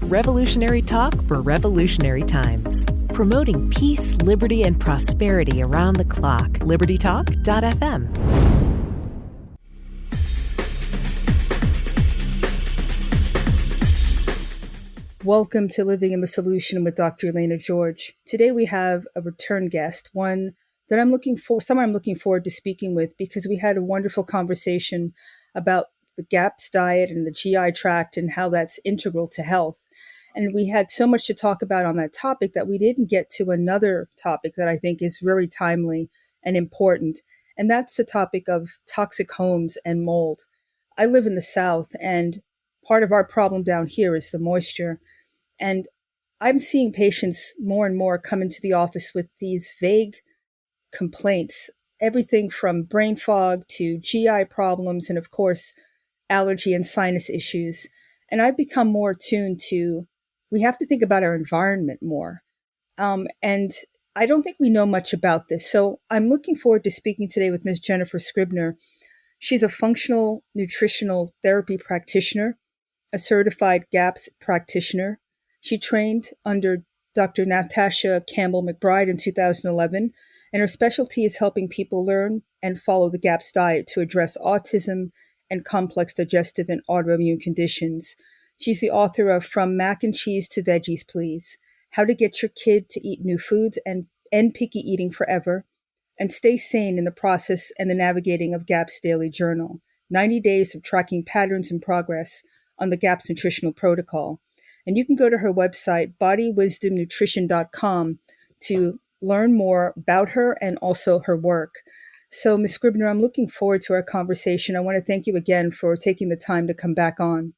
Revolutionary talk for revolutionary times. Promoting peace, liberty, and prosperity around the clock. LibertyTalk.fm. Welcome to Living in the Solution with Dr. Elena George. Today we have a return guest, someone I'm looking forward to speaking with, because we had a wonderful conversation about the GAPS diet and the GI tract and how that's integral to health. And we had so much to talk about on that topic that we didn't get to another topic that I think is very timely and important. And that's the topic of toxic homes and mold. I live in the South, and part of our problem down here is the moisture. And I'm seeing patients more and more come into the office with these vague complaints, everything from brain fog to GI problems, and of course, allergy and sinus issues. And I've become more attuned to, we have to think about our environment more. And I don't think we know much about this. So I'm looking forward to speaking today with Ms. Jennifer Scribner. She's a functional nutritional therapy practitioner, a certified GAPS practitioner. She trained under Dr. Natasha Campbell McBride in 2011, and her specialty is helping people learn and follow the GAPS diet to address autism and complex digestive and autoimmune conditions. She's the author of From Mac and Cheese to Veggies, Please: How to Get Your Kid to Eat New Foods and End Picky Eating Forever, and Stay Sane in the Process and the Navigating of GAPS Daily Journal, 90 Days of Tracking Patterns and Progress on the GAPS Nutritional Protocol. And you can go to her website, bodywisdomnutrition.com, to learn more about her and also her work. So, Ms. Scribner, I'm looking forward to our conversation. I want to thank you again for taking the time to come back on.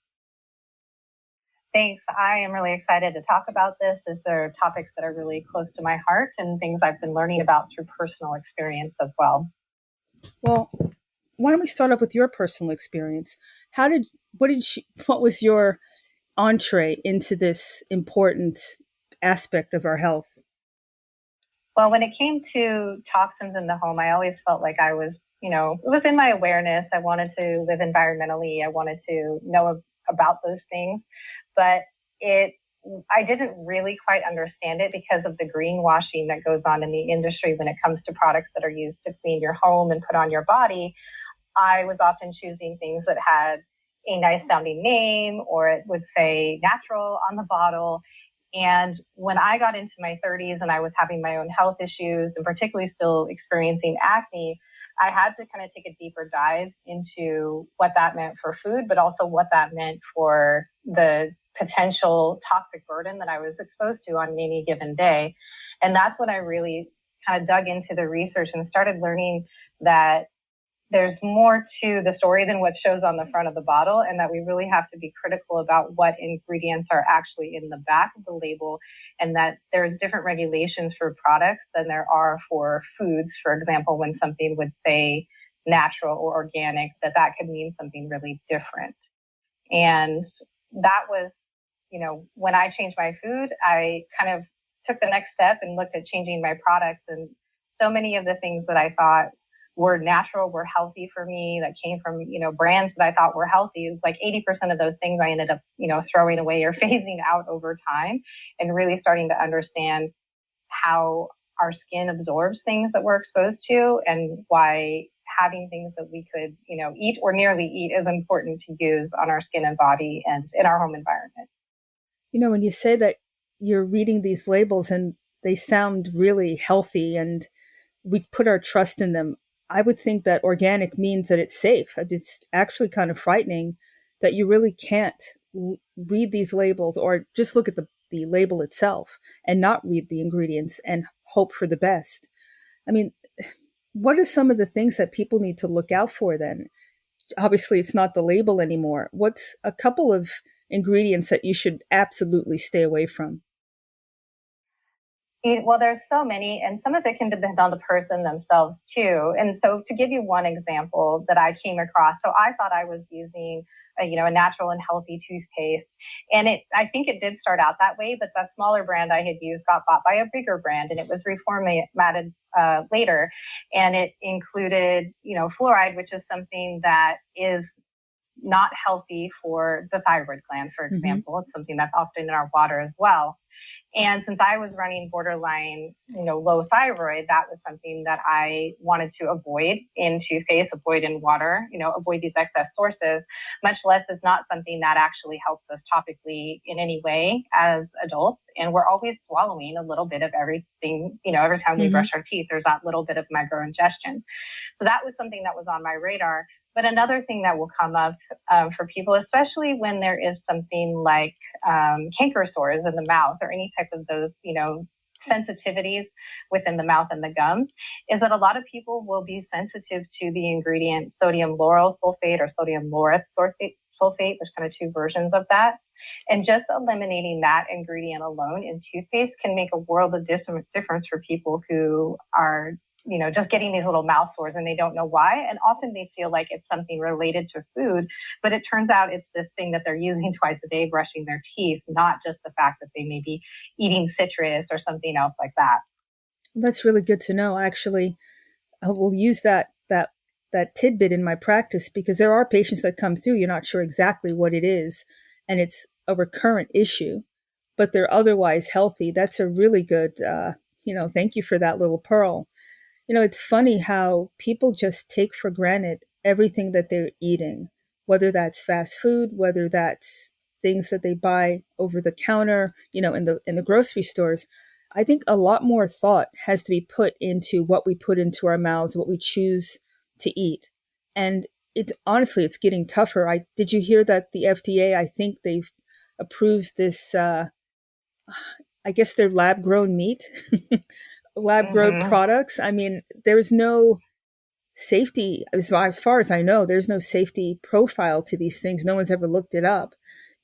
Thanks. I am really excited to talk about this, as there are topics that are really close to my heart and things I've been learning about through personal experience as well. Well, why don't we start off with your personal experience? What was your entree into this important aspect of our health? Well, when it came to toxins in the home, I always felt like I was, it was in my awareness. I wanted to live environmentally. I wanted to know about those things, but I didn't really quite understand it because of the greenwashing that goes on in the industry when it comes to products that are used to clean your home and put on your body. I was often choosing things that had a nice sounding name, or it would say natural on the bottle. And when I got into my 30s and I was having my own health issues, and particularly still experiencing acne, I had to kind of take a deeper dive into what that meant for food, but also what that meant for the potential toxic burden that I was exposed to on any given day. And that's when I really kind of dug into the research and started learning that there's more to the story than what shows on the front of the bottle, and that we really have to be critical about what ingredients are actually in the back of the label, and that there's different regulations for products than there are for foods. For example, when something would say natural or organic, that could mean something really different. And that was, when I changed my food, I kind of took the next step and looked at changing my products. And so many of the things that I thought were natural, were healthy for me, that came from, brands that I thought were healthy. It was like 80% of those things I ended up, throwing away or phasing out over time, and really starting to understand how our skin absorbs things that we're exposed to, and why having things that we could, eat or nearly eat is important to use on our skin and body and in our home environment. When you say that you're reading these labels and they sound really healthy and we put our trust in them, I would think that organic means that it's safe. It's actually kind of frightening that you really can't read these labels or just look at the label itself and not read the ingredients and hope for the best. I mean, what are some of the things that people need to look out for then? Obviously, it's not the label anymore. What's a couple of ingredients that you should absolutely stay away from? Well, there's so many, and some of it can depend on the person themselves too. And so to give you one example that I came across, so I thought I was using a natural and healthy toothpaste. And I think it did start out that way, but that smaller brand I had used got bought by a bigger brand, and it was reformatted later. And it included, fluoride, which is something that is not healthy for the thyroid gland, for example. It's something that's often in our water as well. And since I was running borderline, low thyroid, that was something that I wanted to avoid in toothpaste, avoid in water, avoid these excess sources, much less is not something that actually helps us topically in any way as adults. And we're always swallowing a little bit of everything, every time we brush our teeth, there's that little bit of microingestion. So that was something that was on my radar. But another thing that will come up for people, especially when there is something like canker sores in the mouth or any type of those, sensitivities within the mouth and the gums, is that a lot of people will be sensitive to the ingredient sodium lauryl sulfate or sodium laureth sulfate. There's kind of two versions of that. And just eliminating that ingredient alone in toothpaste can make a world of difference for people who are just getting these little mouth sores and they don't know why. And often they feel like it's something related to food, but it turns out it's this thing that they're using twice a day, brushing their teeth, not just the fact that they may be eating citrus or something else like that. That's really good to know. Actually, I will use that tidbit in my practice because there are patients that come through, you're not sure exactly what it is, and it's a recurrent issue, but they're otherwise healthy. That's a really good, thank you for that little pearl. It's funny how people just take for granted everything that they're eating, whether that's fast food, whether that's things that they buy over the counter, in the grocery stores. I think a lot more thought has to be put into what we put into our mouths, what we choose to eat. And it's getting tougher. Did you hear that the FDA, I think they've approved this, I guess they're lab grown meat. Lab-grown products. I mean, there's no safety, as far as I know, there's no safety profile to these things. No one's ever looked it up.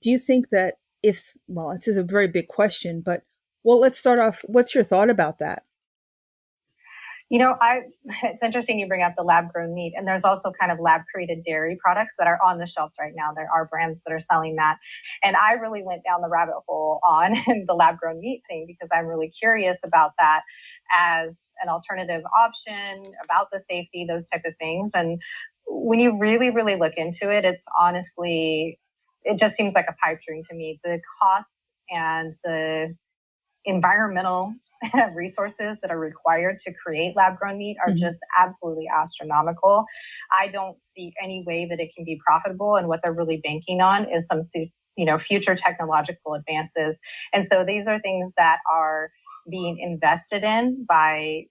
Do you think that this is a very big question, but let's start off. What's your thought about that? It's interesting you bring up the lab-grown meat, and there's also kind of lab-created dairy products that are on the shelves right now. There are brands that are selling that. And I really went down the rabbit hole on the lab-grown meat thing because I'm really curious about that as an alternative option, about the safety, those type of things. And when you really, really look into it, it just seems like a pipe dream to me. The cost and the environmental resources that are required to create lab-grown meat are just absolutely astronomical. I don't see any way that it can be profitable, and what they're really banking on is some, future technological advances. And so these are things that are being invested in by,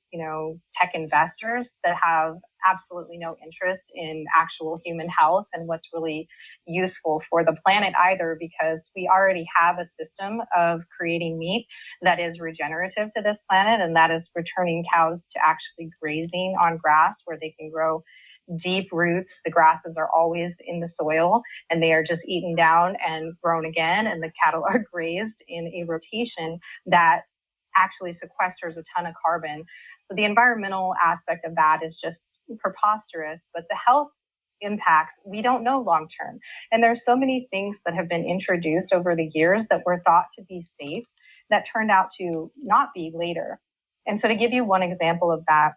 tech investors that have absolutely no interest in actual human health and what's really useful for the planet either, because we already have a system of creating meat that is regenerative to this planet, and that is returning cows to actually grazing on grass where they can grow deep roots. The grasses are always in the soil and they are just eaten down and grown again, and the cattle are grazed in a rotation that actually sequesters a ton of carbon. So the environmental aspect of that is just preposterous, but the health impacts, we don't know long term. And there's so many things that have been introduced over the years that were thought to be safe that turned out to not be later. And so to give you one example of that,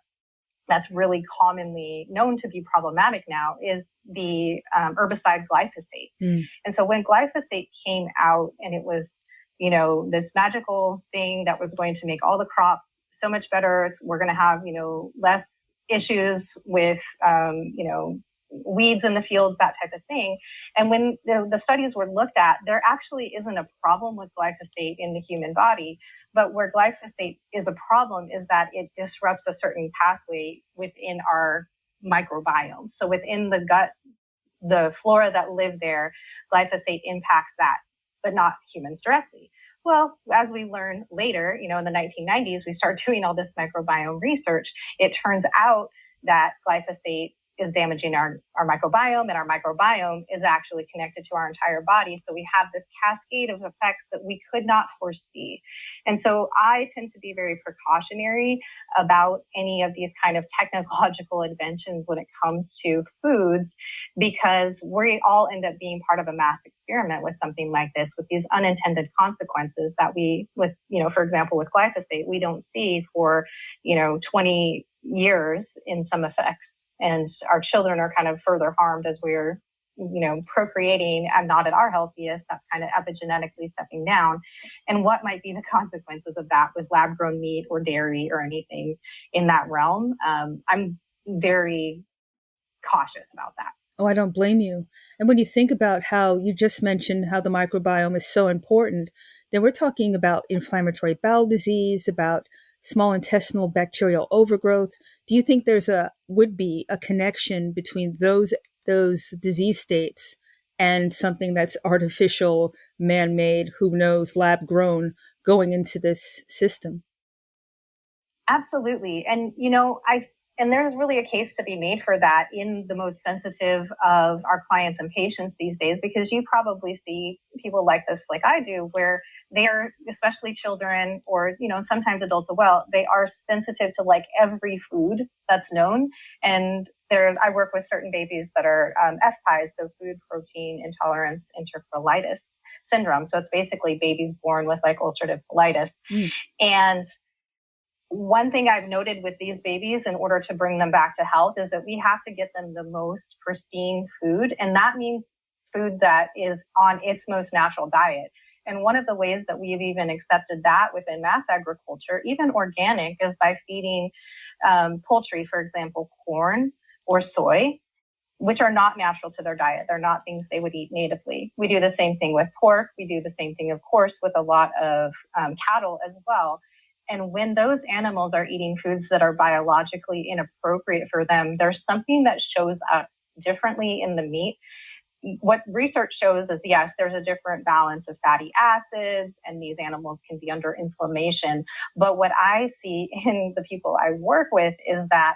that's really commonly known to be problematic now is the herbicide glyphosate. And so when glyphosate came out and it was, this magical thing that was going to make all the crops so much better, we're going to have, less issues with, weeds in the fields, that type of thing. And when the studies were looked at, there actually isn't a problem with glyphosate in the human body. But where glyphosate is a problem is that it disrupts a certain pathway within our microbiome. So within the gut, the flora that live there, glyphosate impacts that, but not humans directly. Well, as we learn later, in the 1990s, we start doing all this microbiome research. It turns out that glyphosate is damaging our microbiome, and our microbiome is actually connected to our entire body. So we have this cascade of effects that we could not foresee. And so I tend to be very precautionary about any of these kind of technological inventions when it comes to foods, because we all end up being part of a mass experiment with something like this, with these unintended consequences that for example, with glyphosate, we don't see for, 20 years in some effects. And our children are kind of further harmed as we're, procreating and not at our healthiest, that's kind of epigenetically stepping down. And what might be the consequences of that with lab grown meat or dairy or anything in that realm? I'm very cautious about that. Oh, I don't blame you. And when you think about how you just mentioned how the microbiome is so important, then we're talking about inflammatory bowel disease, about small intestinal bacterial overgrowth. Do you think would be a connection between those disease states and something that's artificial, man-made, who knows, lab grown, going into this system? Absolutely. And, and there's really a case to be made for that in the most sensitive of our clients and patients these days, because you probably see people like this, like I do, where they are, especially children or, sometimes adults as well, they are sensitive to like every food that's known. And I work with certain babies that are FPIES, so food protein intolerance enterocolitis syndrome. So it's basically babies born with like ulcerative colitis. And one thing I've noted with these babies in order to bring them back to health is that we have to get them the most pristine food. And that means food that is on its most natural diet. And one of the ways that we've even accepted that within mass agriculture, even organic, is by feeding poultry, for example, corn or soy, which are not natural to their diet. They're not things they would eat natively. We do the same thing with pork. We do the same thing, of course, with a lot of cattle as well. And when those animals are eating foods that are biologically inappropriate for them, there's something that shows up differently in the meat. What research shows is, yes, there's a different balance of fatty acids, and these animals can be under inflammation. But what I see in the people I work with is that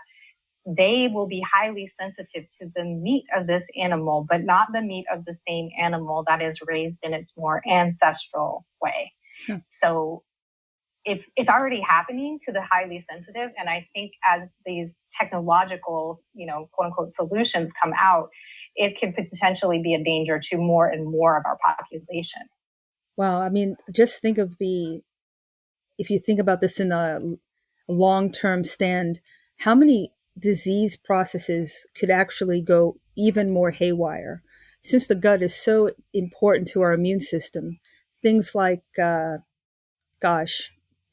they will be highly sensitive to the meat of this animal, but not the meat of the same animal that is raised in its more ancestral way. So it's already happening to the highly sensitive. And I think as these technological, quote unquote solutions come out, it could potentially be a danger to more and more of our population. Wow. I mean, just think of if you think about this in a long-term stand, how many disease processes could actually go even more haywire? Since the gut is so important to our immune system, things like,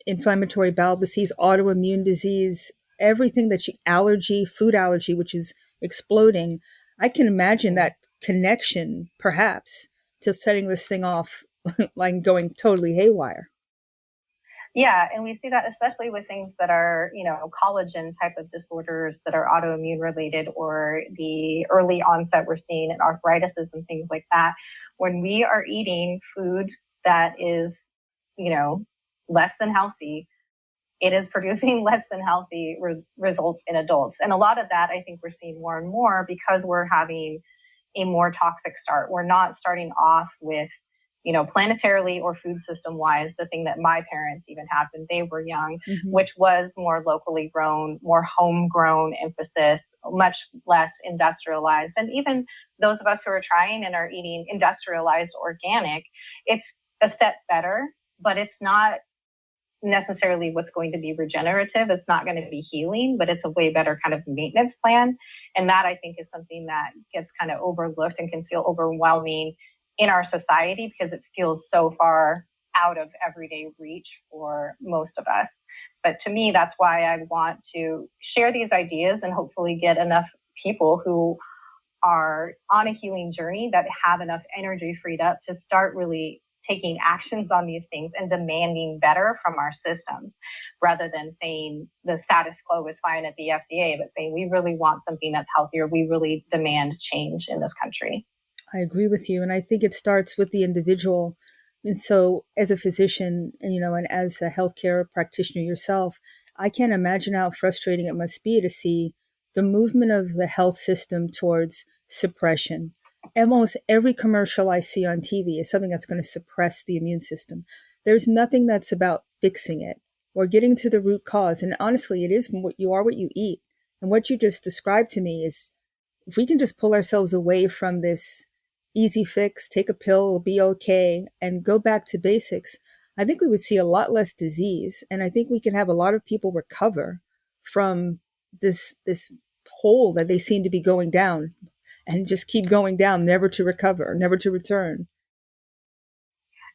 inflammatory bowel disease, autoimmune disease, everything food allergy, which is exploding. I can imagine that connection, perhaps, to setting this thing off, like going totally haywire. Yeah, and we see that especially with things that are, collagen type of disorders that are autoimmune related, or the early onset we're seeing in arthritis and things like that. When we are eating food that is, less than healthy, it is producing less than healthy results in adults. And a lot of that, I think we're seeing more and more because we're having a more toxic start. We're not starting off with, planetarily or food system wise, the thing that my parents even had when they were young, which was more locally grown, more homegrown emphasis, much less industrialized. And even those of us who are trying and are eating industrialized organic, it's a step better, but it's not necessarily what's going to be regenerative. It's not going to be healing, but it's a way better kind of maintenance plan. And that, I think, is something that gets kind of overlooked and can feel overwhelming in our society because it feels so far out of everyday reach for most of us. But to me, that's why I want to share these ideas and hopefully get enough people who are on a healing journey that have enough energy freed up to start really taking actions on these things and demanding better from our systems, rather than saying the status quo is fine at the FDA, but saying we really want something that's healthier. We really demand change in this country. I agree with you. And I think it starts with the individual. And so as a physician, and as a healthcare practitioner yourself, I can't imagine how frustrating it must be to see the movement of the health system towards suppression. Almost every commercial I see on TV is something that's going to suppress the immune system. There's nothing that's about fixing it or getting to the root cause. And honestly, it is what you eat. And what you just described to me is, if we can just pull ourselves away from this easy fix, take a pill, it'll be okay, and go back to basics, I think we would see a lot less disease. And I think we can have a lot of people recover from this hole that they seem to be going down. and just keep going down, never to recover, never to return.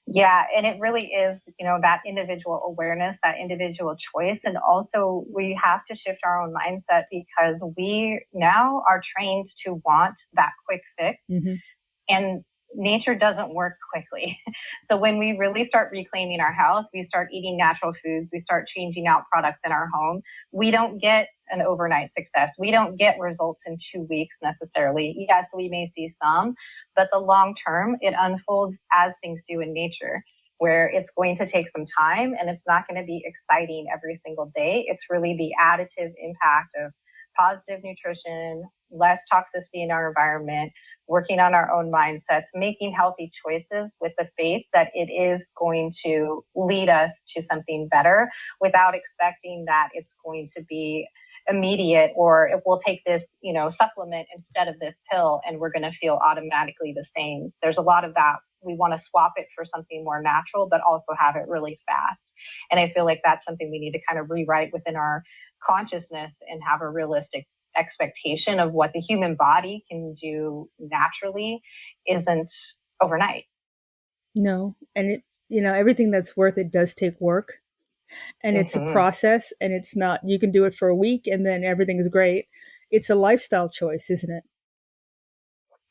Yeah, and it really is, that individual awareness, that individual choice. And also we have to shift our own mindset because we now are trained to want that quick fix. Mm-hmm. And nature doesn't work quickly. So when we really start reclaiming our house, we start eating natural foods, we start changing out products in our home, we don't get an overnight success. We don't get results in 2 weeks necessarily. Yes, we may see some, but the long term, it unfolds as things do in nature, where it's going to take some time and it's not going to be exciting every single day. It's really the additive impact of positive nutrition, less toxicity in our environment, working on our own mindsets, making healthy choices with the faith that it is going to lead us to something better without expecting that it's going to be immediate or it will take this, supplement instead of this pill and we're going to feel automatically the same. There's a lot of that. We want to swap it for something more natural, but also have it really fast. And I feel like that's something we need to kind of rewrite within our consciousness and have a realistic expectation of what the human body can do naturally isn't overnight. No. And everything that's worth it does take work. And it's a process, and it's not, you can do it for a week and then everything is great. It's a lifestyle choice, isn't it?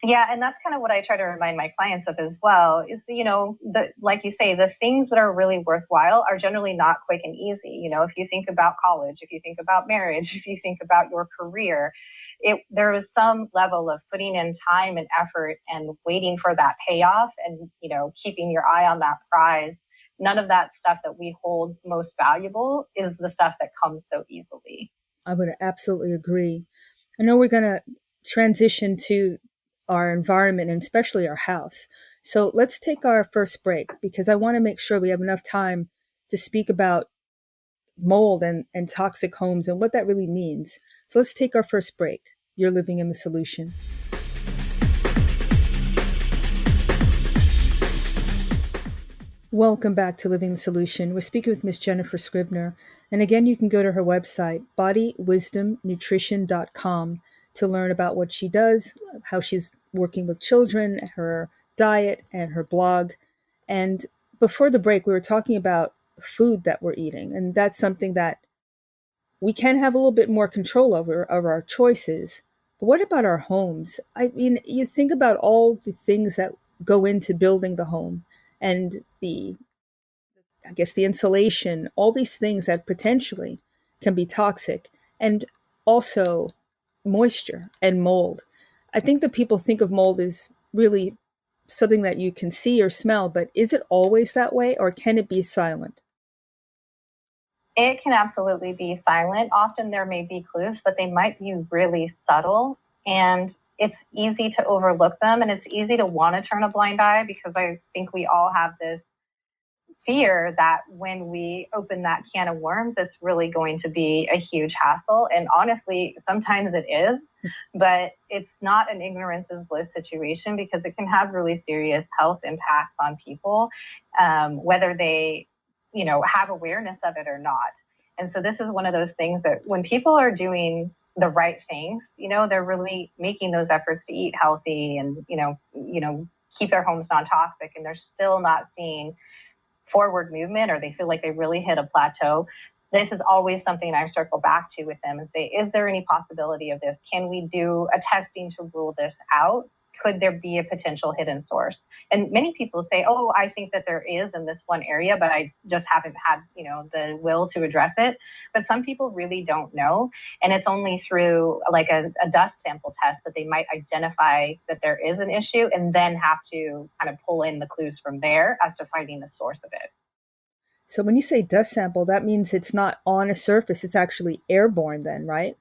Yeah, and that's kind of what I try to remind my clients of as well is, like you say, the things that are really worthwhile are generally not quick and easy. If you think about college, if you think about marriage, if you think about your career, there is some level of putting in time and effort and waiting for that payoff and, keeping your eye on that prize. None of that stuff that we hold most valuable is the stuff that comes so easily. I would absolutely agree. I know we're going to transition to our environment and especially our house. So let's take our first break because I want to make sure we have enough time to speak about mold and toxic homes and what that really means. So let's take our first break. You're living in the solution. Welcome back to Living the Solution. We're speaking with Miss Jennifer Scribner. And again, you can go to her website, bodywisdomnutrition.com, to learn about what she does, how she's working with children, her diet, and her blog. And before the break, we were talking about food that we're eating. And that's something that we can have a little bit more control over our choices. But what about our homes? I mean, you think about all the things that go into building the home and the insulation, all these things that potentially can be toxic, and also moisture and mold. I think that people think of mold as really something that you can see or smell, but is it always that way or can it be silent? It can absolutely be silent. Often there may be clues, but they might be really subtle and it's easy to overlook them and it's easy to want to turn a blind eye because I think we all have this fear that when we open that can of worms, it's really going to be a huge hassle. And honestly, sometimes it is, but it's not an ignorance is bliss situation because it can have really serious health impacts on people, whether they, have awareness of it or not. And so this is one of those things that when people are doing the right things, they're really making those efforts to eat healthy and, keep their homes non-toxic, and they're still not seeing forward movement or they feel like they really hit a plateau. This is always something I circle back to with them and say, is there any possibility of this? Can we do a testing to rule this out? Could there be a potential hidden source? And many people say, oh, I think that there is in this one area, but I just haven't had, the will to address it. But some people really don't know. And it's only through like a dust sample test that they might identify that there is an issue and then have to kind of pull in the clues from there as to finding the source of it. So when you say dust sample, that means it's not on a surface, it's actually airborne then, right?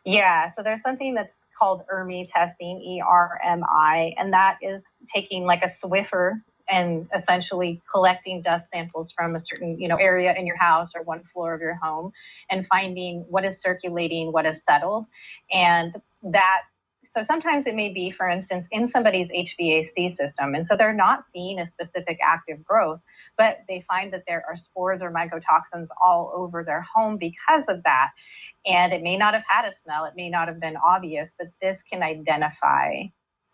Yeah, so there's something that's called ERMI testing, ERMI, and that is taking like a Swiffer and essentially collecting dust samples from a certain, area in your house or one floor of your home and finding what is circulating, what is settled. And so sometimes it may be, for instance, in somebody's HVAC system. And so they're not seeing a specific active growth, but they find that there are spores or mycotoxins all over their home because of that. And it may not have had a smell, it may not have been obvious, but this can identify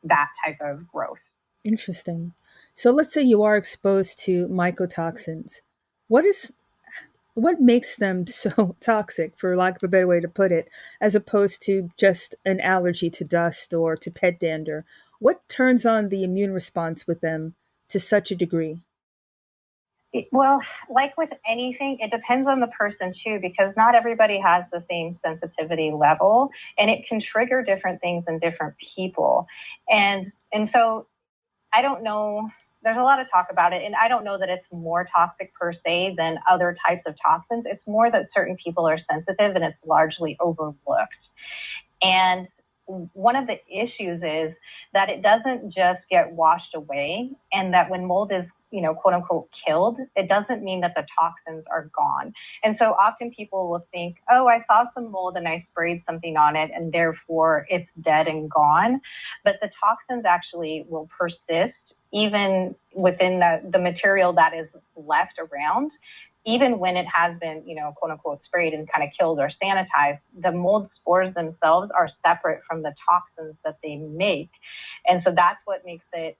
that type of growth. Interesting. So let's say you are exposed to mycotoxins. What makes them so toxic, for lack of a better way to put it, as opposed to just an allergy to dust or to pet dander? What turns on the immune response with them to such a degree? Well, like with anything, it depends on the person too, because not everybody has the same sensitivity level, and it can trigger different things in different people. And so I don't know. There's a lot of talk about it, and I don't know that it's more toxic per se than other types of toxins. It's more that certain people are sensitive and it's largely overlooked. And one of the issues is that it doesn't just get washed away, and that when mold is, quote unquote, killed, it doesn't mean that the toxins are gone. And so often people will think, oh, I saw some mold and I sprayed something on it and therefore it's dead and gone. But the toxins actually will persist even within the material that is left around. Even when it has been, quote unquote, sprayed and kind of killed or sanitized, the mold spores themselves are separate from the toxins that they make. And so that's what makes it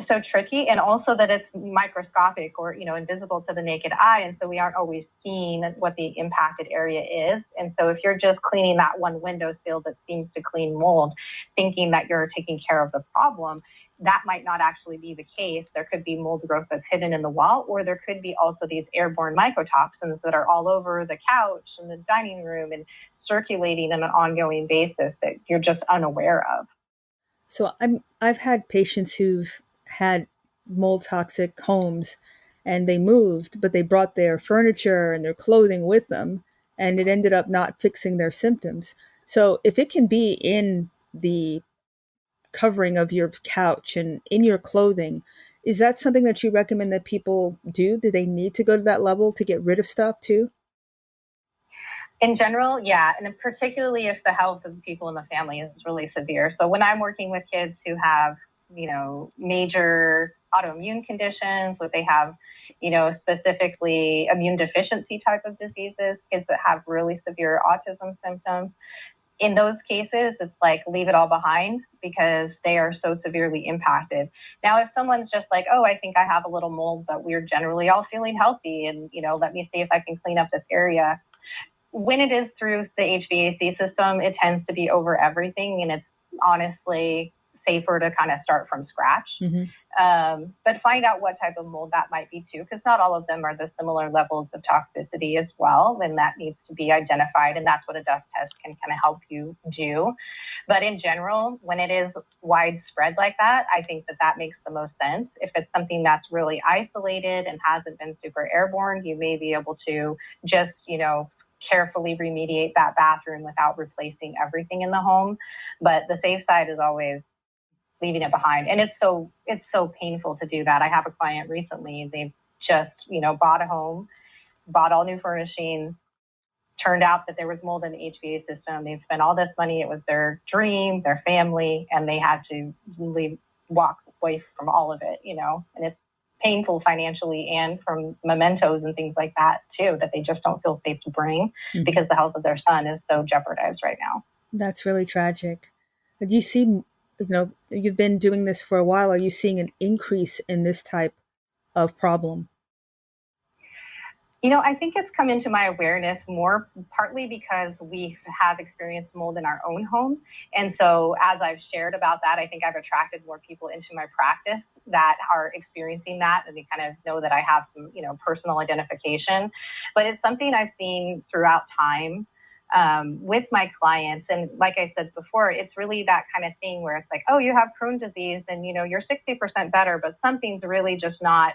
so tricky. And also that it's microscopic or, invisible to the naked eye. And so we aren't always seeing what the impacted area is. And so if you're just cleaning that one windowsill that seems to clean mold, thinking that you're taking care of the problem, that might not actually be the case. There could be mold growth that's hidden in the wall, or there could be also these airborne mycotoxins that are all over the couch and the dining room and circulating on an ongoing basis that you're just unaware of. So I've had patients who've had mold toxic homes and they moved, but they brought their furniture and their clothing with them, and it ended up not fixing their symptoms. So if it can be in the covering of your couch and in your clothing, is that something that you recommend that people do? Do they need to go to that level to get rid of stuff too? In general, yeah, and particularly if the health of the people in the family is really severe. So when I'm working with kids who have, major autoimmune conditions, what they have, specifically immune deficiency type of diseases, kids that have really severe autism symptoms, in those cases, it's like leave it all behind because they are so severely impacted. Now, if someone's just like, oh, I think I have a little mold, but we're generally all feeling healthy and, let me see if I can clean up this area. When it is through the HVAC system, it tends to be over everything, and it's honestly safer to kind of start from scratch. But find out what type of mold that might be too, because not all of them are the similar levels of toxicity as well, and that needs to be identified, and that's what a dust test can kind of help you do. But in general, when it is widespread like that, I think that makes the most sense. If it's something that's really isolated and hasn't been super airborne, you may be able to just, carefully remediate that bathroom without replacing everything in the home. But the safe side is always leaving it behind. And it's so painful to do that. I have a client recently, they've just, bought a home, bought all new furnishings, turned out that there was mold in the HVAC system. They've spent all this money. It was their dream, their family, and they had to walk away from all of it, and it's painful financially and from mementos and things like that too, that they just don't feel safe to bring because the health of their son is so jeopardized right now. That's really tragic. Do you see, you've been doing this for a while. Are you seeing an increase in this type of problem? I think it's come into my awareness more partly because we have experienced mold in our own home. And so as I've shared about that, I think I've attracted more people into my practice that are experiencing that, and they kind of know that I have some, personal identification. But it's something I've seen throughout time with my clients. And like I said before, it's really that kind of thing where it's like, oh, you have Crohn's disease and, you're 60% better, but something's really just not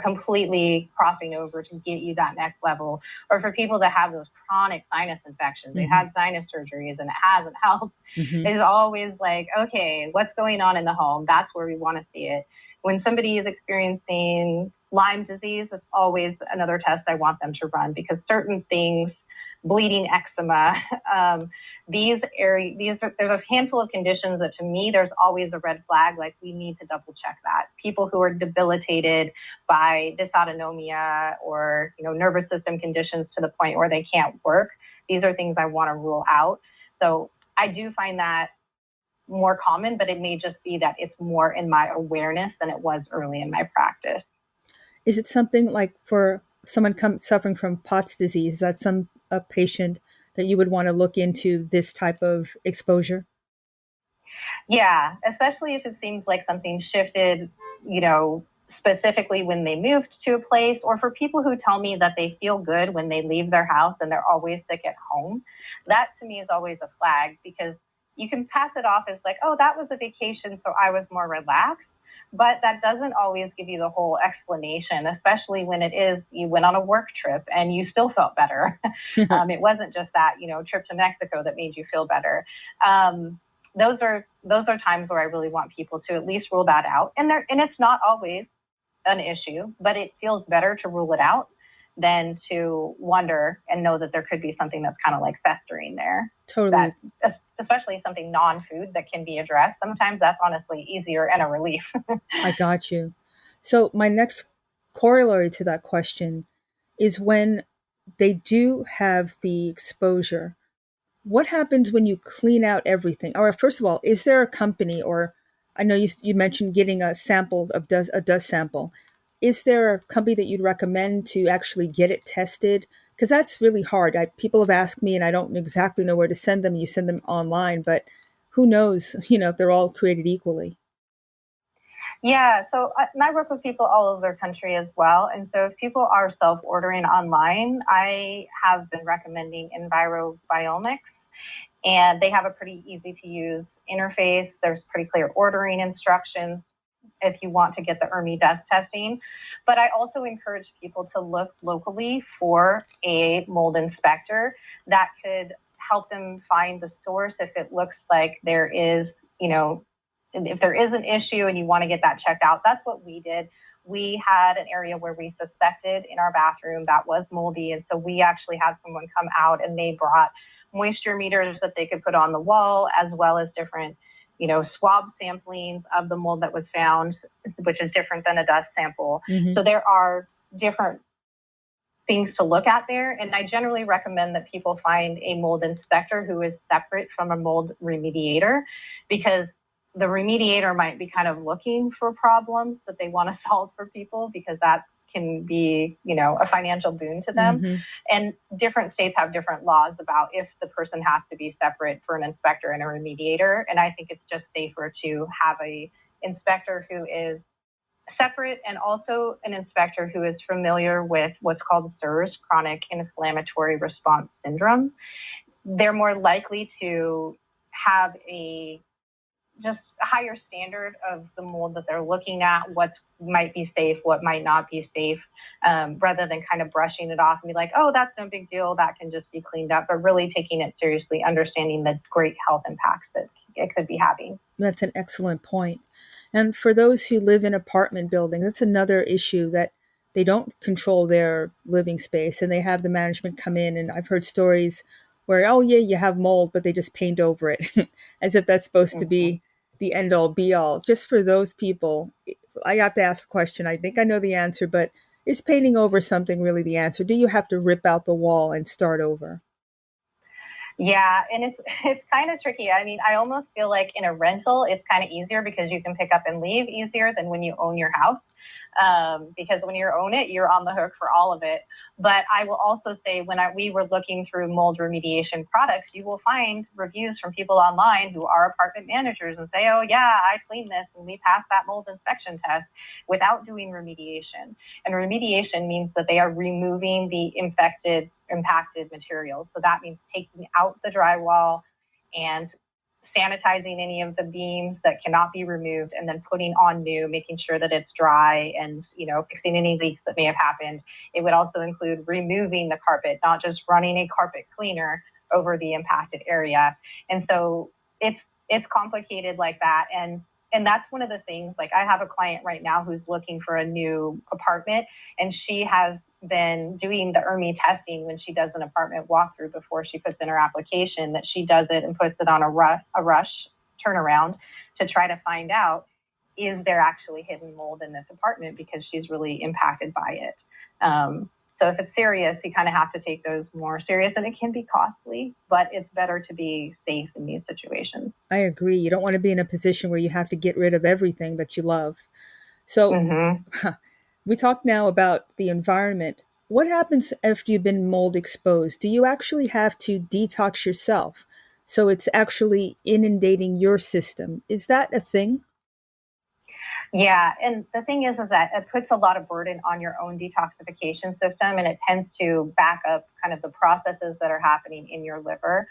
completely crossing over to get you that next level. Or for people that have those chronic sinus infections, they had sinus surgeries and it hasn't helped. It's always like, okay, what's going on in the home? That's where we want to see it. When somebody is experiencing Lyme disease, it's always another test I want them to run, because certain things, bleeding eczema, there's a handful of conditions that to me, there's always a red flag. Like we need to double check that. People who are debilitated by dysautonomia or, nervous system conditions to the point where they can't work. These are things I want to rule out. So I do find that more common, but it may just be that it's more in my awareness than it was early in my practice. Is it something like for someone suffering from POTS disease? Is that a patient that you would want to look into this type of exposure? Yeah, especially if it seems like something shifted, specifically when they moved to a place, or for people who tell me that they feel good when they leave their house and they're always sick at home. That to me is always a flag, because you can pass it off as like, oh, that was a vacation, so I was more relaxed. But that doesn't always give you the whole explanation, especially when it is you went on a work trip and you still felt better. It wasn't just that, trip to Mexico that made you feel better. Those are times where I really want people to at least rule that out. And it's not always an issue, but it feels better to rule it out than to wonder and know that there could be something that's kind of like festering there. Totally. Especially something non-food that can be addressed. Sometimes that's honestly easier and a relief. I got you. So my next corollary to that question is when they do have the exposure, what happens when you clean out everything? Or first of all, is there a company, or I know you mentioned getting a sample of a dust sample. Is there a company that you'd recommend to actually get it tested? Because that's really hard. People have asked me, and I don't exactly know where to send them. You send them online, but who knows, if they're all created equally. Yeah, so I work with people all over the country as well. And so if people are self-ordering online, I have been recommending EnviroBiomics, and they have a pretty easy to use interface. There's pretty clear ordering instructions if you want to get the ERMI dust testing. But I also encourage people to look locally for a mold inspector that could help them find the source if it looks like there is, if there is an issue and you want to get that checked out. That's what we did. We had an area where we suspected in our bathroom that was moldy. And so we actually had someone come out and they brought moisture meters that they could put on the wall, as well as different swab samplings of the mold that was found, which is different than a dust sample. Mm-hmm. So there are different things to look at there. And I generally recommend that people find a mold inspector who is separate from a mold remediator, because the remediator might be kind of looking for problems that they want to solve for people, because that can be, a financial boon to them. Mm-hmm. And different states have different laws about if the person has to be separate for an inspector and a remediator. And I think it's just safer to have a inspector who is separate, and also an inspector who is familiar with what's called CIRS, chronic inflammatory response syndrome. They're more likely to have a higher standard of the mold that they're looking at, what might be safe, what might not be safe, rather than kind of brushing it off and be like, oh, that's no big deal, that can just be cleaned up, but really taking it seriously, understanding the great health impacts that it could be having. That's an excellent point. And for those who live in apartment buildings, that's another issue, that they don't control their living space and they have the management come in. And I've heard stories where, oh yeah, you have mold, but they just paint over it as if that's supposed mm-hmm. to be the end all be all. Just for those people, I have to ask the question. I think I know the answer, but is painting over something really the answer? Do you have to rip out the wall and start over? Yeah, and it's kind of tricky. I mean, I almost feel like in a rental, it's kind of easier because you can pick up and leave easier than when you own your house. Because when you own it, you're on the hook for all of it. But I will also say, when we were looking through mold remediation products, you will find reviews from people online who are apartment managers and say, oh yeah, I cleaned this and we passed that mold inspection test without doing remediation. And remediation means that they are removing the impacted materials. So that means taking out the drywall and sanitizing any of the beams that cannot be removed, and then putting on new, making sure that it's dry, and fixing any leaks that may have happened. It would also include removing the carpet, not just running a carpet cleaner over the impacted area. And so it's complicated like that. And that's one of the things, like I have a client right now who's looking for a new apartment, and she has than doing the ERMI testing when she does an apartment walkthrough before she puts in her application, that she does it and puts it on a rush turnaround to try to find out, is there actually hidden mold in this apartment, because she's really impacted by it. So if it's serious, you kind of have to take those more serious, and it can be costly, but it's better to be safe in these situations. I agree. You don't want to be in a position where you have to get rid of everything that you love. So we talked now about the environment. What happens after you've been mold exposed? Do you actually have to detox yourself? So it's actually inundating your system. Is that a thing? Yeah, and the thing is that it puts a lot of burden on your own detoxification system, and it tends to back up kind of the processes that are happening in your liver.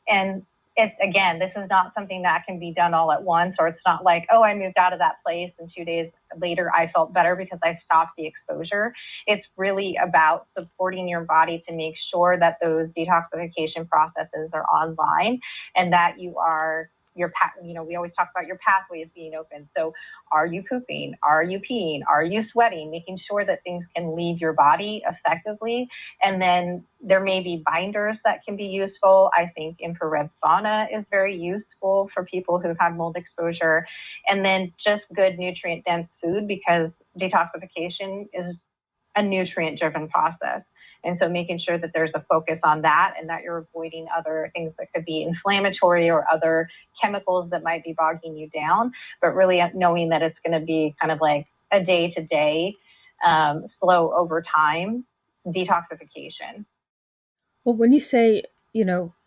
And it's, again, this is not something that can be done all at once, or it's not like, oh, I moved out of that place and 2 days later I felt better because I stopped the exposure. It's really about supporting your body to make sure that those detoxification processes are online, and that you are we always talk about your pathways being open. So are you pooping? Are you peeing? Are you sweating? Making sure that things can leave your body effectively. And then there may be binders that can be useful. I think infrared sauna is very useful for people who've had mold exposure. And then just good nutrient-dense food, because detoxification is a nutrient-driven process. And so making sure that there's a focus on that, and that you're avoiding other things that could be inflammatory or other chemicals that might be bogging you down, but really knowing that it's going to be kind of like a day-to-day, slow over time detoxification. Well, when you say,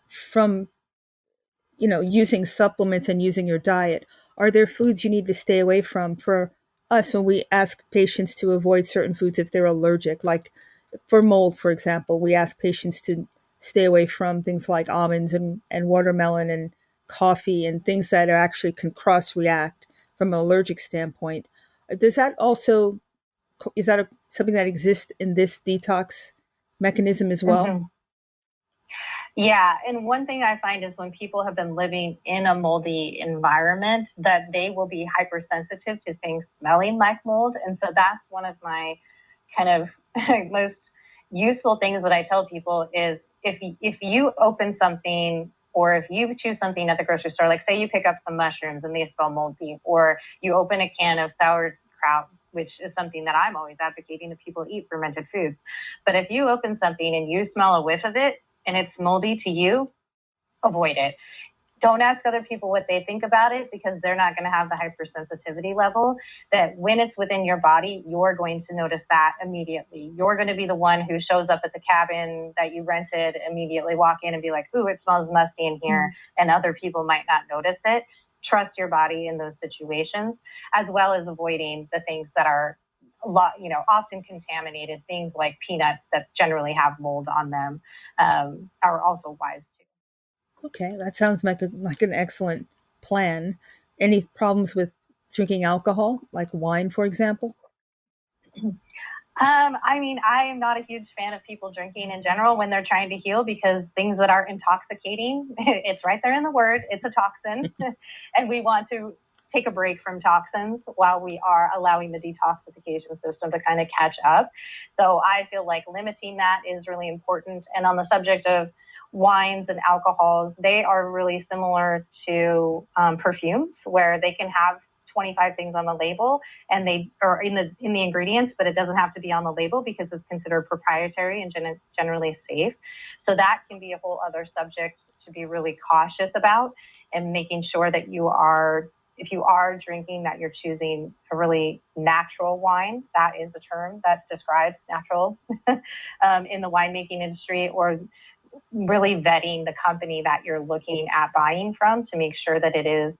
from, using supplements and using your diet, are there foods you need to stay away from? For us, when we ask patients to avoid certain foods if they're allergic, like for mold, for example, we ask patients to stay away from things like almonds and watermelon and coffee and things that are actually can cross react from an allergic standpoint. Does that also, is that something that exists in this detox mechanism as well? Mm-hmm. Yeah, and one thing I find is when people have been living in a moldy environment, that they will be hypersensitive to things smelling like mold. And so that's one of my kind of most useful things that I tell people is, if you open something, or if you choose something at the grocery store, like say you pick up some mushrooms and they smell moldy, or you open a can of sauerkraut, which is something that I'm always advocating that people eat fermented foods. But if you open something and you smell a whiff of it and it's moldy to you, avoid it. Don't ask other people what they think about it, because they're not going to have the hypersensitivity level that when it's within your body, you're going to notice that immediately. You're going to be the one who shows up at the cabin that you rented, immediately walk in and be like, ooh, it smells musty in here. And other people might not notice it. Trust your body in those situations, as well as avoiding the things that are often contaminated. Things like peanuts that generally have mold on them are also wise too. Okay, that sounds like an excellent plan. Any problems with drinking alcohol, like wine, for example? I am not a huge fan of people drinking in general when they're trying to heal, because things that are intoxicating, it's right there in the word, it's a toxin. And we want to take a break from toxins while we are allowing the detoxification system to kind of catch up. So I feel like limiting that is really important. And on the subject of wines and alcohols, they are really similar to perfumes, where they can have 25 things on the label, and they are in the ingredients, but it doesn't have to be on the label because it's considered proprietary and generally safe. So that can be a whole other subject to be really cautious about, and making sure that if you are drinking, that you're choosing a really natural wine. That is the term that describes natural in the winemaking industry, or really vetting the company that you're looking at buying from to make sure that it is,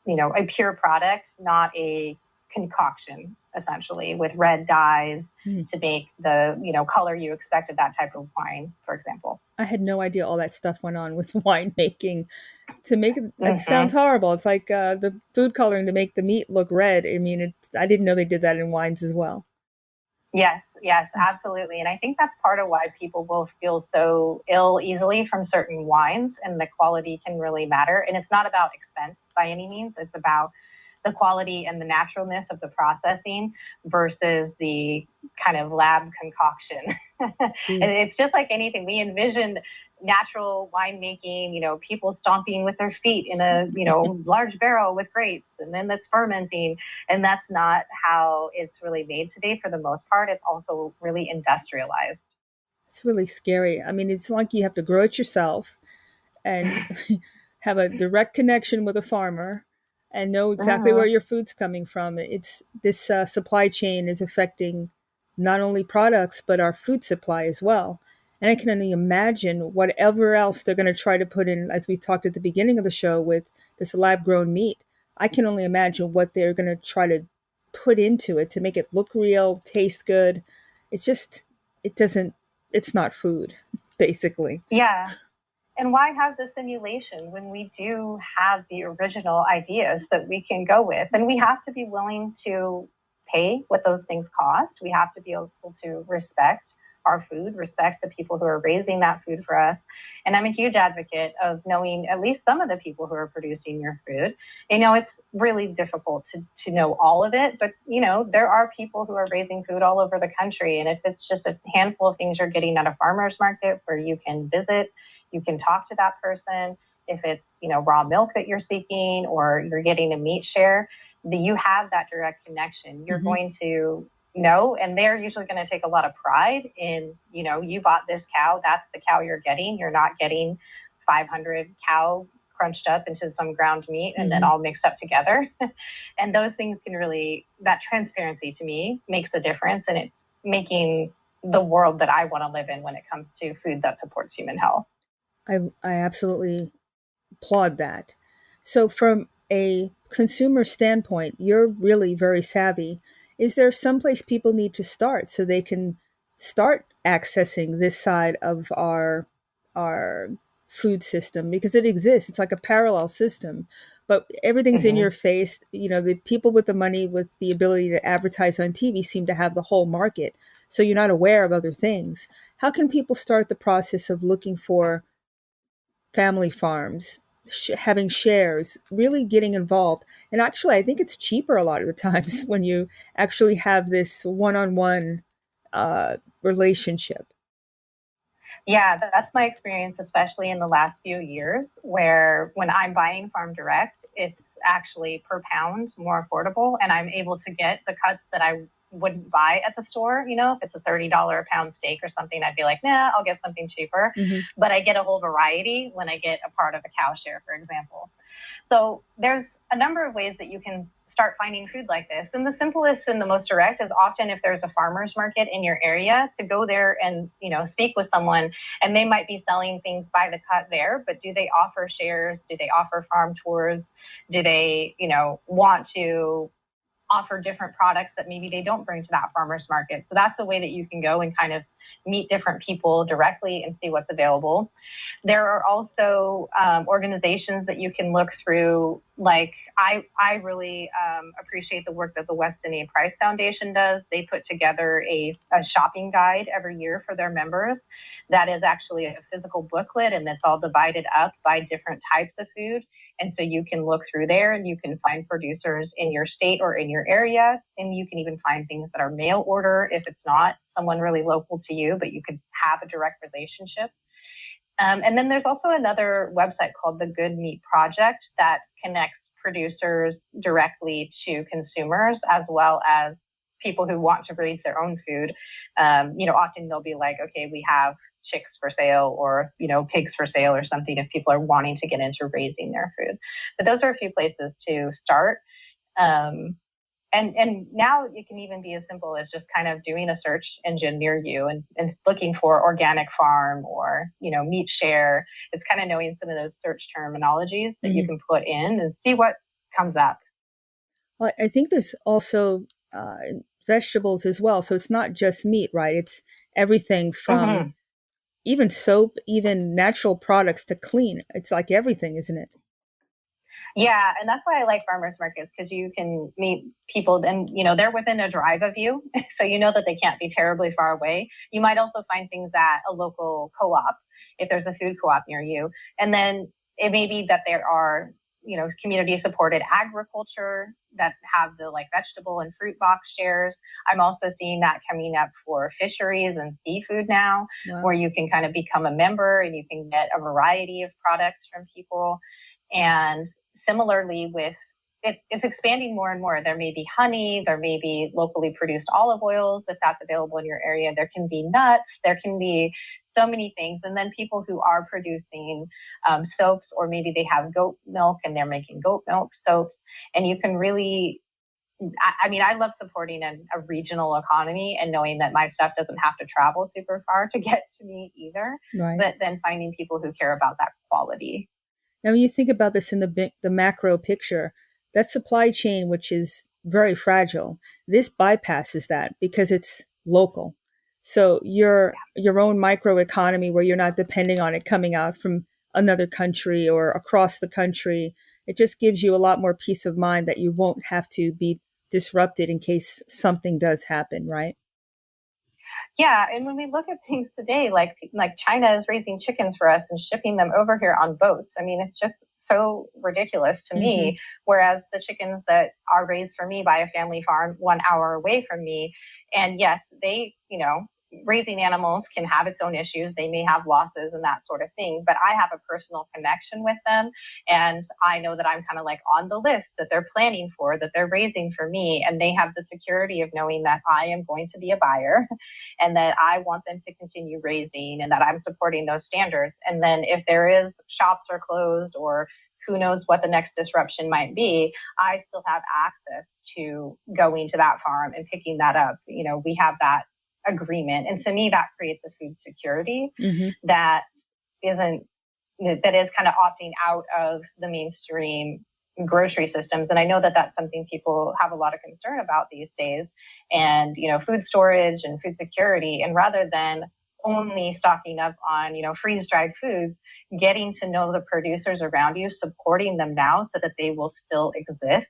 a pure product, not a concoction, essentially, with red dyes to make the, color you expect of that type of wine, for example. I had no idea all that stuff went on with winemaking. To make it sounds horrible. It's like the food coloring to make the meat look red. I mean, I didn't know they did that in wines as well. Yes, absolutely. And I think that's part of why people will feel so ill easily from certain wines, and the quality can really matter. And it's not about expense by any means. It's about the quality and the naturalness of the processing versus the kind of lab concoction. And Jeez. it's just like anything. We envisioned natural winemaking, people stomping with their feet in a, large barrel with grapes, and then that's fermenting. And that's not how it's really made today for the most part. It's also really industrialized. It's really scary. I mean, it's like you have to grow it yourself and have a direct connection with a farmer and know exactly where Mhm. your food's coming from. It's this supply chain is affecting not only products but our food supply as well. And I can only imagine whatever else they're going to try to put in, as we talked at the beginning of the show with this lab-grown meat. I can only imagine what they're going to try to put into it to make it look real, taste good. It's just, it doesn't, it's not food, basically. Yeah. And why have the simulation when we do have the original ideas that we can go with? And we have to be willing to pay what those things cost. We have to be able to respect our food, respect the people who are raising that food for us. And I'm a huge advocate of knowing at least some of the people who are producing your food. It's really difficult to know all of it, but there are people who are raising food all over the country. And if it's just a handful of things you're getting at a farmer's market where you can visit, you can talk to that person. If it's, raw milk that you're seeking or you're getting a meat share, you have that direct connection. You're going to know, and they're usually going to take a lot of pride in, you bought this cow, that's the cow you're getting. You're not getting 500 cow crunched up into some ground meat and then all mixed up together. And those things can really, that transparency to me makes a difference, and it's making the world that I want to live in when it comes to food that supports human health. I absolutely applaud that. So, from a consumer standpoint, you're really very savvy. Is there someplace people need to start so they can start accessing this side of our food system, because it exists? It's like a parallel system, but everything's in your face. The people with the money, with the ability to advertise on TV, seem to have the whole market. So you're not aware of other things. How can people start the process of looking for family farms, having shares, really getting involved? And actually, I think it's cheaper a lot of the times when you actually have this one-on-one relationship. Yeah, that's my experience, especially in the last few years, where when I'm buying farm direct, it's actually per pound more affordable, and I'm able to get the cuts that I wouldn't buy at the store. If it's a $30 a pound steak or something, I'd be like, nah, I'll get something cheaper. But I get a whole variety when I get a part of a cow share, for example. So there's a number of ways that you can start finding food like this. And the simplest and the most direct is often, if there's a farmer's market in your area, to go there and, speak with someone, and they might be selling things by the cut there, but do they offer shares? Do they offer farm tours? Do they, want to offer different products that maybe they don't bring to that farmer's market? So that's the way that you can go and kind of meet different people directly and see what's available. There are also organizations that you can look through. Like I really appreciate the work that the Weston A. Price Foundation does. They put together a shopping guide every year for their members. That is actually a physical booklet, and it's all divided up by different types of food. And so you can look through there and you can find producers in your state or in your area. And you can even find things that are mail order if it's not someone really local to you, but you could have a direct relationship. And then there's also another website called the Good Meat Project that connects producers directly to consumers, as well as people who want to raise their own food. Often they'll be like, okay, we have chicks for sale, or, pigs for sale or something, if people are wanting to get into raising their food. But those are a few places to start. And now it can even be as simple as just kind of doing a search engine near you and looking for organic farm or, meat share. It's kind of knowing some of those search terminologies that you can put in and see what comes up. Well, I think there's also vegetables as well. So it's not just meat, right? It's everything from even soap, even natural products to clean. It's like everything, isn't it? Yeah, and that's why I like farmers markets, because you can meet people and, they're within a drive of you. So you know that they can't be terribly far away. You might also find things at a local co-op, if there's a food co-op near you. And then it may be that there are community supported agriculture that have the like vegetable and fruit box shares. I'm also seeing that coming up for fisheries and seafood now, where you can kind of become a member and you can get a variety of products from people. And similarly with it's expanding more and more. There may be honey, there may be locally produced olive oils if that's available in your area. There can be nuts, there can be so many things. And then people who are producing soaps, or maybe they have goat milk and they're making goat milk soaps. And you can really, I love supporting a regional economy and knowing that my stuff doesn't have to travel super far to get to me either. Right. But then finding people who care about that quality. Now, when you think about this in the macro picture, that supply chain, which is very fragile, this bypasses that because it's local. So your own microeconomy, where you're not depending on it coming out from another country or across the country, it just gives you a lot more peace of mind that you won't have to be disrupted in case something does happen, right? Yeah, and when we look at things today, like China is raising chickens for us and shipping them over here on boats. I mean, it's just so ridiculous to me, whereas the chickens that are raised for me by a family farm 1 hour away from me, and yes, they, raising animals can have its own issues. They may have losses and that sort of thing, but I have a personal connection with them. And I know that I'm kind of like on the list that they're planning for, that they're raising for me. And they have the security of knowing that I am going to be a buyer and that I want them to continue raising and that I'm supporting those standards. And then if there is shops are closed or who knows what the next disruption might be, I still have access to going to that farm and picking that up. We have that agreement. And to me, that creates a food security that is kind of opting out of the mainstream grocery systems. And I know that that's something people have a lot of concern about these days, and, food storage and food security. And rather than only stocking up on, freeze-dried foods, getting to know the producers around you, supporting them now so that they will still exist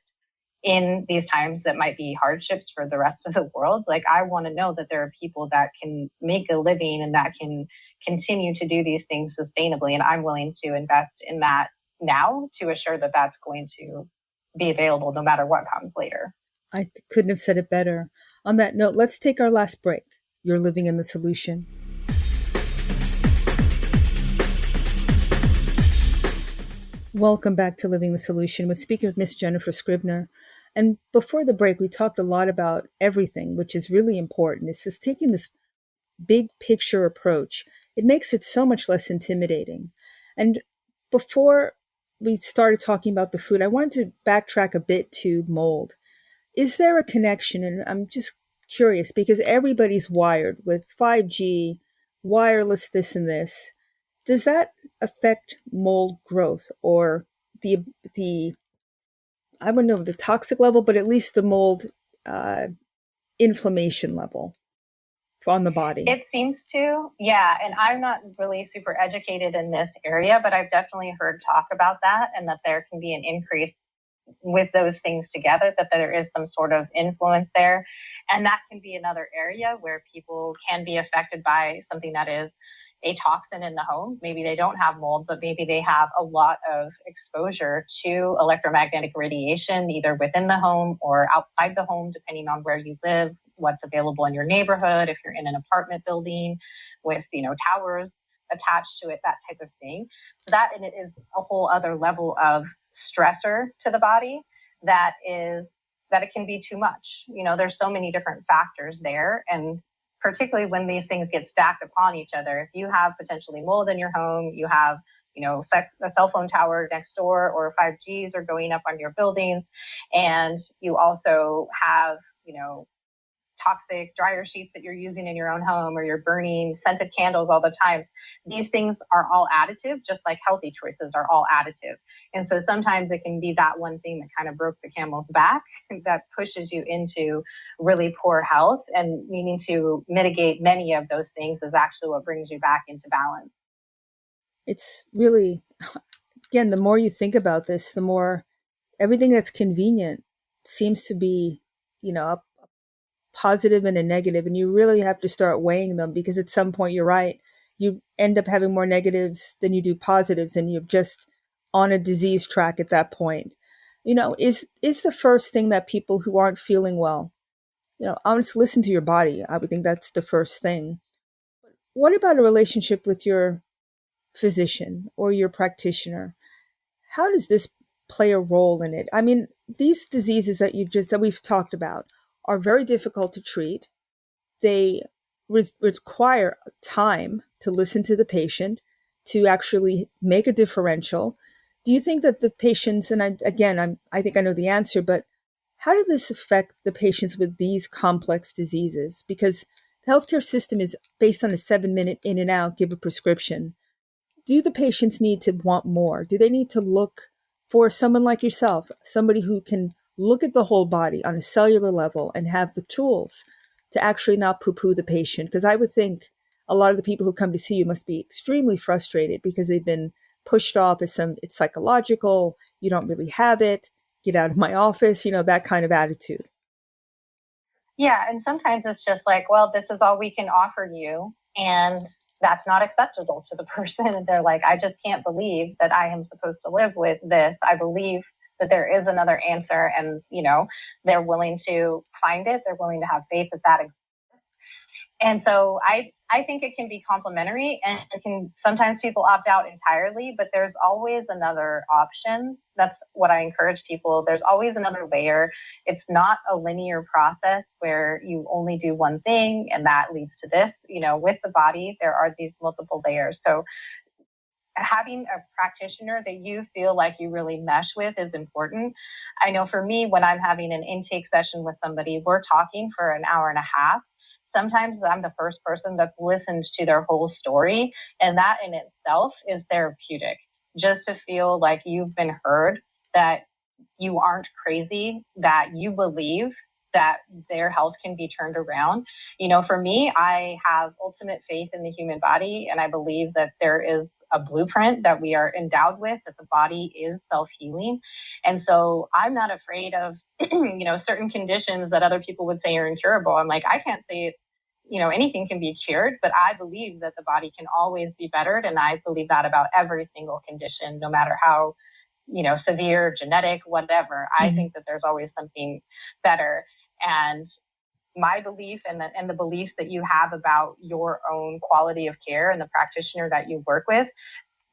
in these times that might be hardships for the rest of the world. Like, I want to know that there are people that can make a living and that can continue to do these things sustainably. And I'm willing to invest in that now to assure that that's going to be available no matter what comes later. I couldn't have said it better. On that note, let's take our last break. You're living in the solution. Welcome back to Living the Solution. We're speaking with Miss Jennifer Scribner. And before the break, we talked a lot about everything, which is really important. It's just taking this big picture approach. It makes it so much less intimidating. And before we started talking about the food, I wanted to backtrack a bit to mold. Is there a connection? And I'm just curious because everybody's wired with 5G, wireless, this and this. Does that affect mold growth or the I wouldn't know the toxic level, but at least the mold inflammation level on the body? It seems to, yeah. And I'm not really super educated in this area, but I've definitely heard talk about that and that there can be an increase with those things together, that there is some sort of influence there. And that can be another area where people can be affected by something that is a toxin in the home. Maybe they don't have mold, but maybe they have a lot of exposure to electromagnetic radiation, either within the home or outside the home, depending on where you live, what's available in your neighborhood, if you're in an apartment building with, towers attached to it, that type of thing. So that and it is a whole other level of stressor to the body that it can be too much. There's so many different factors there. And particularly when these things get stacked upon each other, if you have potentially mold in your home, you have, a cell phone tower next door, or 5Gs are going up on your buildings, and you also have, toxic dryer sheets that you're using in your own home, or you're burning scented candles all the time. These things are all additive, just like healthy choices are all additive. And so sometimes it can be that one thing that kind of broke the camel's back that pushes you into really poor health, and needing to mitigate many of those things is actually what brings you back into balance. It's really, again, the more you think about this, the more everything that's convenient seems to be, a positive and a negative, and you really have to start weighing them, because at some point, you're right, you end up having more negatives than you do positives, and you've just on a disease track at that point. Is the first thing that people who aren't feeling well, honestly, listen to your body. I would think that's the first thing. What about a relationship with your physician or your practitioner? How does this play a role in it? I mean, these diseases that we've talked about are very difficult to treat. They require time to listen to the patient, to actually make a differential. Do you think that the patients, and I think I know the answer, but how did this affect the patients with these complex diseases? Because the healthcare system is based on a 7-minute in and out, give a prescription. Do the patients need to want more? Do they need to look for someone like yourself, somebody who can look at the whole body on a cellular level and have the tools to actually not poo-poo the patient? Because I would think a lot of the people who come to see you must be extremely frustrated because they've been pushed off as it's psychological, you don't really have it, get out of my office, that kind of attitude. Yeah, and sometimes it's just like, well, this is all we can offer you, and that's not acceptable to the person. And they're like, I just can't believe that I am supposed to live with this. I believe that there is another answer, and they're willing to find it. They're willing to have faith that that exists. And so I think it can be complementary, and sometimes people opt out entirely, but there's always another option. That's what I encourage people. There's always another layer. It's not a linear process where you only do one thing and that leads to this. With the body, there are these multiple layers. So having a practitioner that you feel like you really mesh with is important. I know for me, when I'm having an intake session with somebody, we're talking for an hour and a half. Sometimes I'm the first person that's listened to their whole story, and that in itself is therapeutic. Just to feel like you've been heard, that you aren't crazy, that you believe that their health can be turned around. For me, I have ultimate faith in the human body, and I believe that there is a blueprint that we are endowed with, that the body is self-healing. And so I'm not afraid of, certain conditions that other people would say are incurable. I'm like, I can't say it, anything can be cured, but I believe that the body can always be bettered. And I believe that about every single condition, no matter how, severe, genetic, whatever. I think that there's always something better. And my belief and the beliefs that you have about your own quality of care and the practitioner that you work with,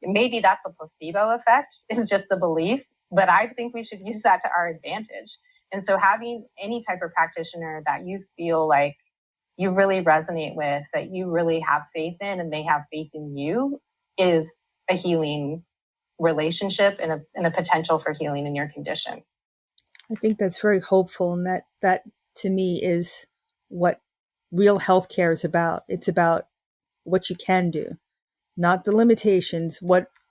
maybe that's a placebo effect, is just the belief, but I think we should use that to our advantage. And so having any type of practitioner that you feel like you really resonate with, that you really have faith in, and they have faith in you, is a healing relationship and a potential for healing in your condition. I think that's very hopeful, and that to me is what real healthcare is about. It's about what you can do, not the limitations.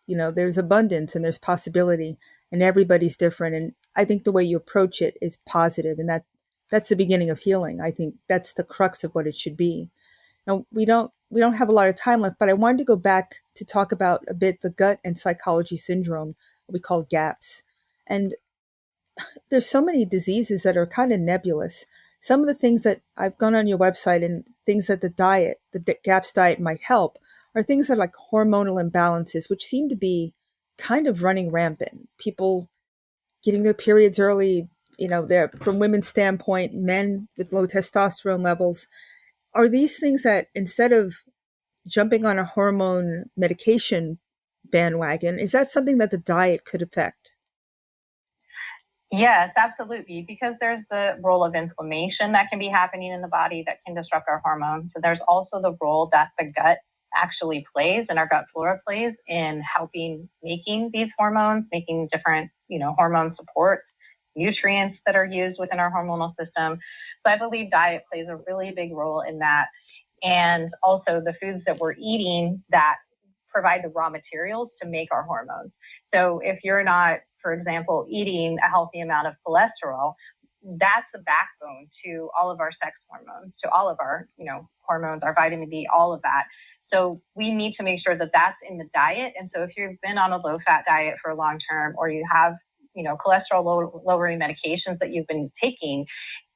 There's abundance and there's possibility, and everybody's different. And I think the way you approach it is positive, and that's the beginning of healing. I think that's the crux of what it should be. Now, we don't have a lot of time left, but I wanted to go back to talk about a bit the gut and psychology syndrome, what we call GAPS. And there's so many diseases that are kind of nebulous. Some of the things that I've gone on your website and things that the GAPS diet might help are things that are like hormonal imbalances, which seem to be kind of running rampant. People getting their periods early, they're, from women's standpoint, men with low testosterone levels. Are these things that, instead of jumping on a hormone medication bandwagon, is that something that the diet could affect? Yes, absolutely. Because there's the role of inflammation that can be happening in the body that can disrupt our hormones. So there's also the role that the gut actually plays, and our gut flora plays, in helping making these hormones, making different, hormone supports, nutrients that are used within our hormonal system. So I believe diet plays a really big role in that. And also the foods that we're eating that provide the raw materials to make our hormones. So if you're not, for example, eating a healthy amount of cholesterol, that's the backbone to all of our sex hormones, to all of our, hormones, our vitamin D, all of that. So we need to make sure that that's in the diet. And so if you've been on a low-fat diet for a long term, or you have, cholesterol lowering medications that you've been taking,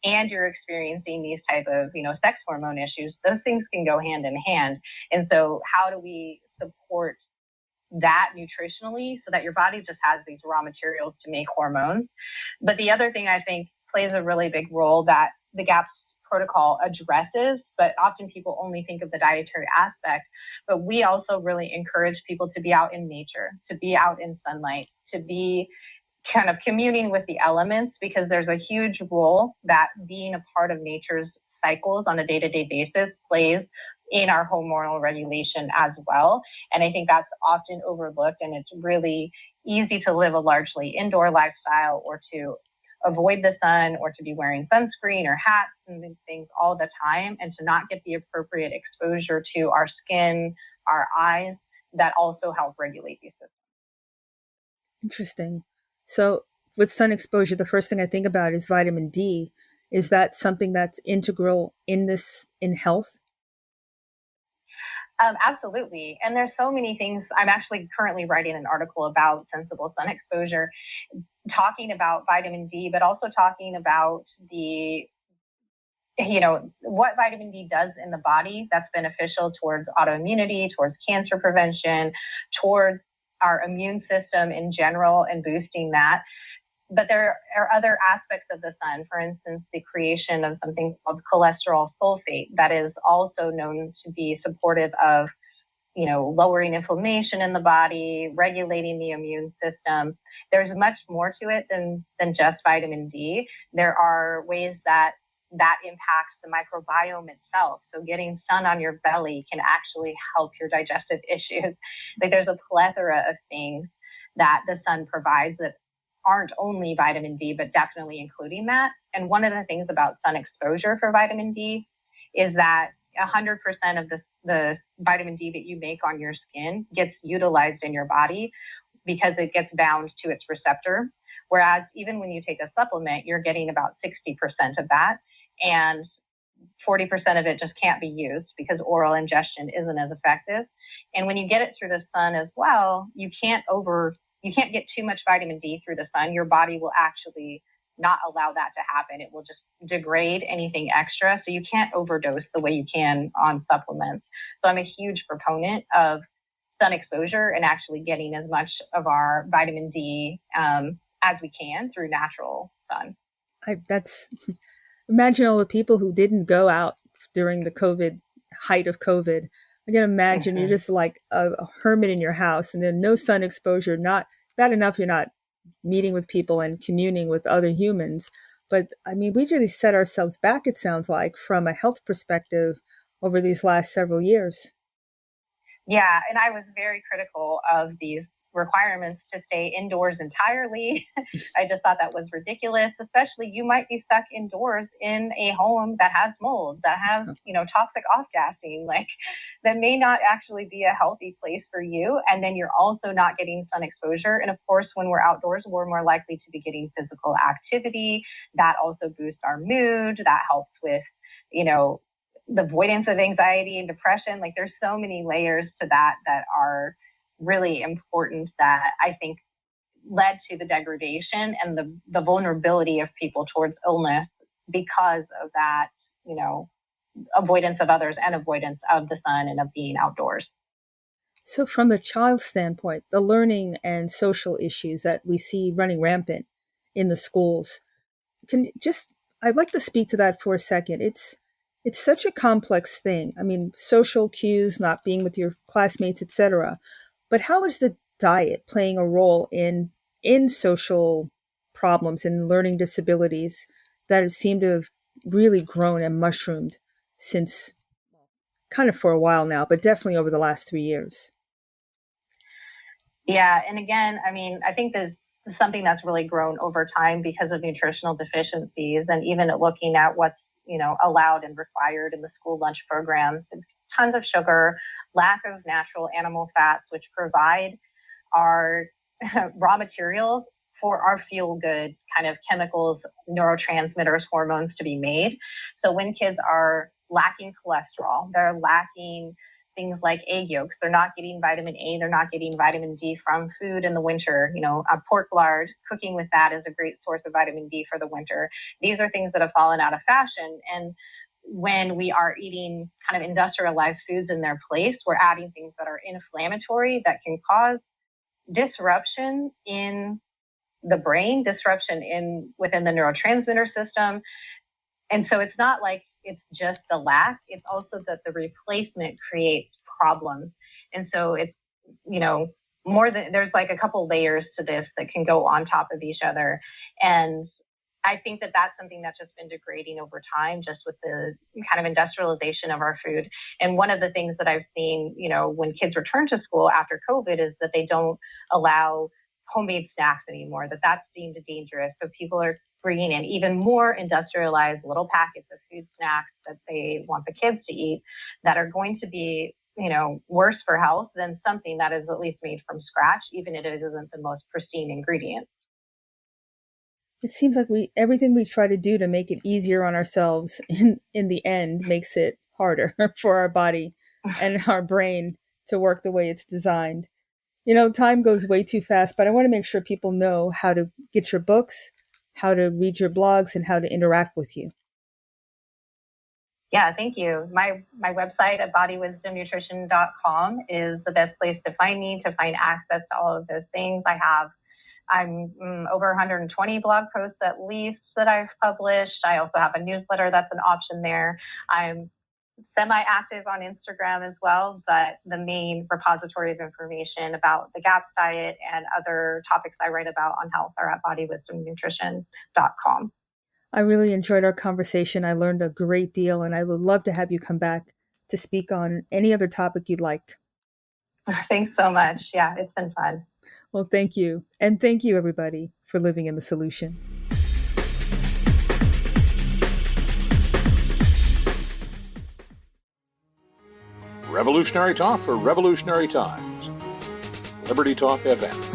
and you're experiencing these type of, sex hormone issues, those things can go hand in hand. And so how do we support that nutritionally so that your body just has these raw materials to make hormones. But the other thing I think plays a really big role that the GAPS protocol addresses, but often people only think of the dietary aspect, but we also really encourage people to be out in nature, to be out in sunlight, to be kind of communing with the elements, because there's a huge role that being a part of nature's cycles on a day-to-day basis plays in our hormonal regulation as well. And I think that's often overlooked, and it's really easy to live a largely indoor lifestyle or to avoid the sun or to be wearing sunscreen or hats and these things all the time and to not get the appropriate exposure to our skin, our eyes that also help regulate these systems. Interesting. So with sun exposure, the first thing I think about is vitamin D. Is that something that's integral in health? Absolutely. And there's so many things. I'm actually currently writing an article about sensible sun exposure, talking about vitamin D, but also talking about what vitamin D does in the body that's beneficial towards autoimmunity, towards cancer prevention, towards our immune system in general and boosting that. But there are other aspects of the sun, for instance, the creation of something called cholesterol sulfate that is also known to be supportive of, lowering inflammation in the body, regulating the immune system. There's much more to it than just vitamin D. There are ways that impacts the microbiome itself. So getting sun on your belly can actually help your digestive issues. Like there's a plethora of things that the sun provides that aren't only vitamin D, but definitely including that. And one of the things about sun exposure for vitamin D is that 100% of the vitamin D that you make on your skin gets utilized in your body because it gets bound to its receptor. Whereas even when you take a supplement, you're getting about 60% of that. And 40% of it just can't be used because oral ingestion isn't as effective. And when you get it through the sun as well, you can't get too much vitamin D through the sun. Your body will actually not allow that to happen. It will just degrade anything extra. So you can't overdose the way you can on supplements. So I'm a huge proponent of sun exposure and actually getting as much of our vitamin D as we can through natural sun. Imagine all the people who didn't go out during the height of COVID. I can imagine you're just like a hermit in your house and then no sun exposure, not bad enough you're not meeting with people and communing with other humans. But I mean, we really set ourselves back, it sounds like, from a health perspective over these last several years. Yeah, and I was very critical of these requirements to stay indoors entirely. I just thought that was ridiculous, especially you might be stuck indoors in a home that has mold, that has, toxic off-gassing, like that may not actually be a healthy place for you. And then you're also not getting sun exposure. And of course, when we're outdoors, we're more likely to be getting physical activity. That also boosts our mood. That helps with, the avoidance of anxiety and depression. Like there's so many layers to that are really important that I think led to the degradation and the vulnerability of people towards illness because of that, avoidance of others and avoidance of the sun and of being outdoors. So from the child's standpoint, the learning and social issues that we see running rampant in the schools, I'd like to speak to that for a second. It's such a complex thing. I mean, social cues, not being with your classmates, etc. But how is the diet playing a role in social problems and learning disabilities that seem to have really grown and mushroomed since kind of for a while now, but definitely over the last 3 years? Yeah. And again, I mean, I think there's something that's really grown over time because of nutritional deficiencies and even looking at what's, allowed and required in the school lunch programs. Tons of sugar, lack of natural animal fats, which provide our raw materials for our feel-good kind of chemicals, neurotransmitters, hormones to be made. So when kids are lacking cholesterol, they're lacking things like egg yolks, they're not getting vitamin A, they're not getting vitamin D from food in the winter. A pork lard, cooking with that is a great source of vitamin D for the winter. These are things that have fallen out of fashion. And when we are eating kind of industrialized foods in their place, we're adding things that are inflammatory that can cause disruption in the brain, disruption within the neurotransmitter system. And so it's not like it's just the lack, it's also that the replacement creates problems. And so it's, there's like a couple layers to this that can go on top of each other. And I think that that's something that's just been degrading over time, just with the kind of industrialization of our food. And one of the things that I've seen, when kids return to school after COVID is that they don't allow homemade snacks anymore, that's deemed dangerous. So people are bringing in even more industrialized little packets of food snacks that they want the kids to eat that are going to be, worse for health than something that is at least made from scratch, even if it isn't the most pristine ingredient. It seems like everything we try to do to make it easier on ourselves in the end makes it harder for our body and our brain to work the way it's designed. Time goes way too fast, but I want to make sure people know how to get your books, how to read your blogs, and how to interact with you. Yeah, thank you. My website at bodywisdomnutrition.com is the best place to find me, to find access to all of those things. I'm over 120 blog posts at least that I've published. I also have a newsletter that's an option there. I'm semi-active on Instagram as well, but the main repository of information about the GAPS diet and other topics I write about on health are at bodywisdomnutrition.com. I really enjoyed our conversation. I learned a great deal, and I would love to have you come back to speak on any other topic you'd like. Thanks so much. Yeah, it's been fun. Well, thank you. And thank you, everybody, for living in the solution. Revolutionary talk for revolutionary times. Liberty Talk FM.